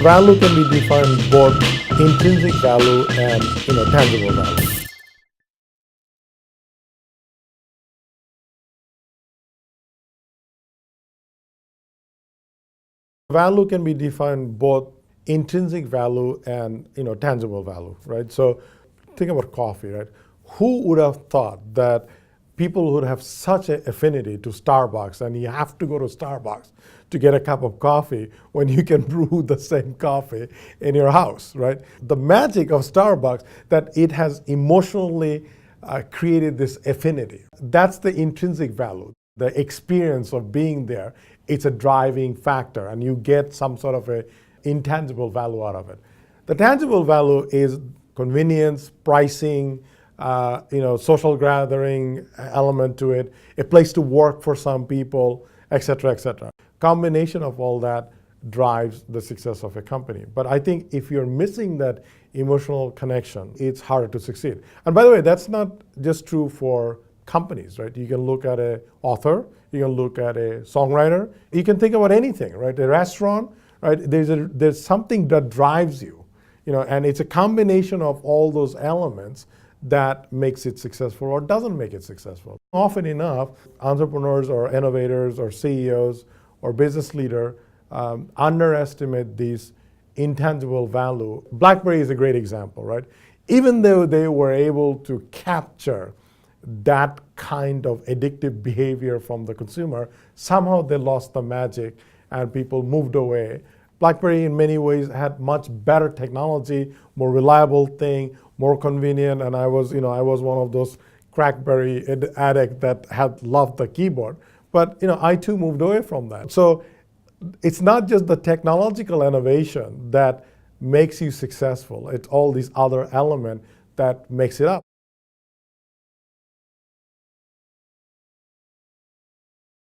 Value can be defined both intrinsic value and tangible value. Value can be defined both intrinsic value and tangible value, right? So think about coffee, right? Who would have thought that people would have such an affinity to Starbucks, and you have to go to Starbucks to get a cup of coffee when you can brew the same coffee in your house, right? The magic of Starbucks, that it has emotionally created this affinity. That's the intrinsic value. The experience of being there, it's a driving factor, and you get some sort of a intangible value out of it. The tangible value is convenience, pricing, social gathering element to it, a place to work for some people, et cetera, et cetera. Combination of all that drives the success of a company. But I think if you're missing that emotional connection, it's harder to succeed. And by the way, that's not just true for companies, right? You can look at an author, you can look at a songwriter, you can think about anything, right? A restaurant, right? There's something that drives you, and it's a combination of all those elements that makes it successful or doesn't make it successful. Often enough, entrepreneurs or innovators or CEOs or business leader underestimate these intangible value. BlackBerry is a great example, right? Even though they were able to capture that kind of addictive behavior from the consumer, somehow they lost the magic and people moved away. BlackBerry in many ways had much better technology, more reliable thing, more convenient, and I was one of those crackberry addict that had loved the keyboard. But I too moved away from that. So it's not just the technological innovation that makes you successful, it's all these other elements that makes it up.